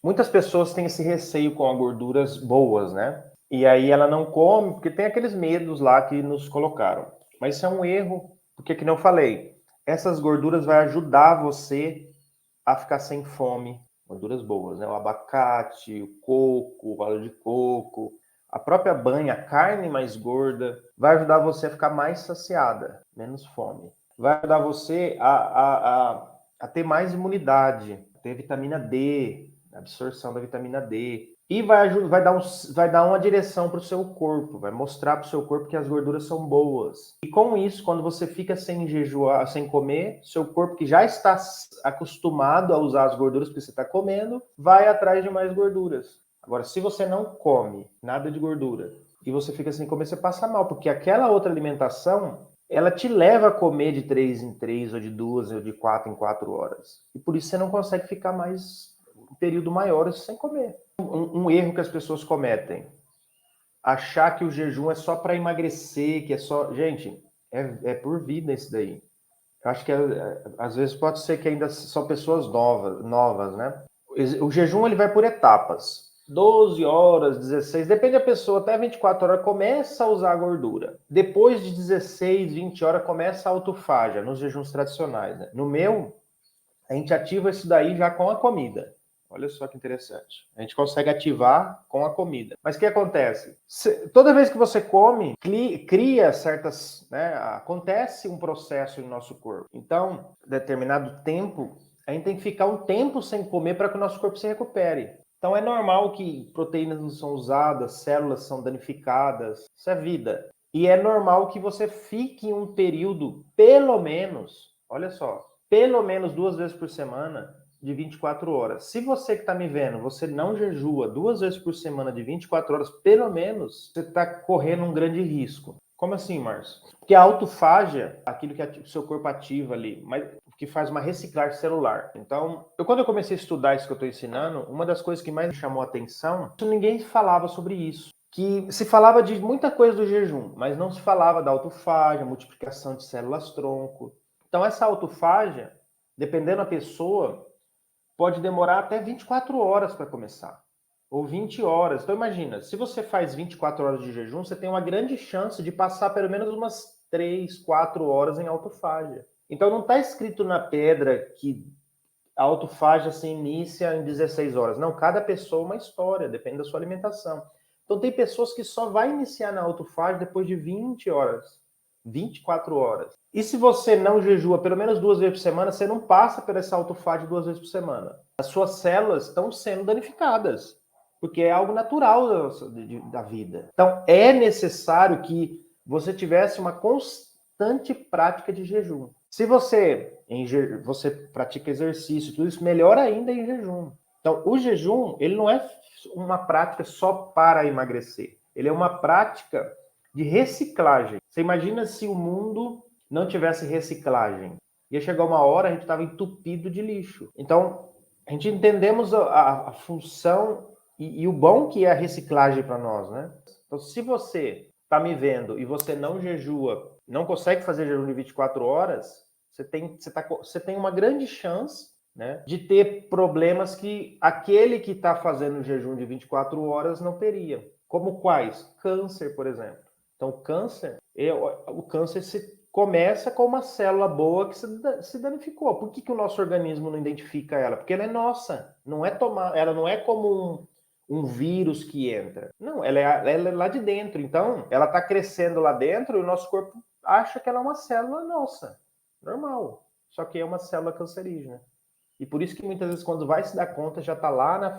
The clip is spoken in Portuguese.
muitas pessoas têm esse receio com as gorduras boas, né? E aí ela não come, porque tem aqueles medos lá que nos colocaram. Mas isso é um erro, porque que não falei, essas gorduras vai ajudar você a ficar sem fome. Gorduras boas, né? O abacate, o coco, o óleo de coco, a própria banha, a carne mais gorda, vai ajudar você a ficar mais saciada, menos fome. Vai ajudar você a ter mais imunidade, ter vitamina D, absorção da vitamina D. E vai dar uma direção para o seu corpo, vai mostrar para o seu corpo que as gorduras são boas. E com isso, quando você fica sem jejuar, sem comer, seu corpo que já está acostumado a usar as gorduras que você está comendo, vai atrás de mais gorduras. Agora, se você não come nada de gordura e você fica sem comer, você passa mal, porque aquela outra alimentação, ela te leva a comer de 3 em 3, ou de 2, ou de 4 em 4 horas. E por isso você não consegue ficar mais um período maior sem comer. Um erro que as pessoas cometem, achar que o jejum é só para emagrecer, que é só... Gente, é por vida isso daí. Eu acho que às vezes pode ser que ainda são pessoas novas, né? O jejum ele vai por etapas. 12 horas, 16, depende da pessoa, até 24 horas começa a usar a gordura. Depois de 16, 20 horas começa a autofágia, nos jejuns tradicionais, né? No meu, a gente ativa isso daí já com a comida. Olha só que interessante. A gente consegue ativar com a comida. Mas o que acontece? Toda vez que você come, cria certas... né, acontece um processo no nosso corpo. Então, determinado tempo, a gente tem que ficar um tempo sem comer para que o nosso corpo se recupere. Então é normal que proteínas não são usadas, células são danificadas. Isso é vida. E é normal que você fique um período, pelo menos, olha só, pelo menos 2 vezes por semana, de 24 horas. Se você que está me vendo, você não jejua 2 vezes por semana de 24 horas, pelo menos, você está correndo um grande risco. Como assim, Márcio? Porque a autofágia, aquilo que o seu corpo ativa ali, mas que faz uma reciclagem celular. Então, quando eu comecei a estudar isso que eu estou ensinando, uma das coisas que mais me chamou a atenção, ninguém falava sobre isso. Que se falava de muita coisa do jejum, mas não se falava da autofágia, multiplicação de células-tronco. Então, essa autofágia, dependendo da pessoa, pode demorar até 24 horas para começar. Ou 20 horas. Então, imagina, se você faz 24 horas de jejum, você tem uma grande chance de passar pelo menos umas 3, 4 horas em autofágia. Então, não está escrito na pedra que a autofágia se inicia em 16 horas. Não, cada pessoa é uma história, depende da sua alimentação. Então, tem pessoas que só vai iniciar na autofágia depois de 20 horas, 24 horas. E se você não jejua pelo menos 2 vezes por semana, você não passa por essa autofágia 2 vezes por semana. As suas células estão sendo danificadas, porque é algo natural da vida. Então, é necessário que você tivesse uma constante prática de jejum. Se você pratica exercício, tudo isso, melhor ainda em jejum. Então, o jejum, ele não é uma prática só para emagrecer. Ele é uma prática de reciclagem. Você imagina se o mundo não tivesse reciclagem? Ia chegar uma hora, a gente estava entupido de lixo. Então, a gente entendemos a função e o bom que é a reciclagem para nós, né? Então, se você está me vendo e você não jejua, não consegue fazer jejum de 24 horas, você tem uma grande chance, né, de ter problemas que aquele que está fazendo jejum de 24 horas não teria. Como quais? Câncer, por exemplo. Então, o câncer começa com uma célula boa que se danificou. Por que o nosso organismo não identifica ela? Porque ela é nossa. Ela não é como um vírus que entra. Não, ela é lá de dentro. Então, ela está crescendo lá dentro e o nosso corpo acha que ela é uma célula nossa. Normal. Só que é uma célula cancerígena. E por isso que muitas vezes, quando vai se dar conta, já está lá na frente.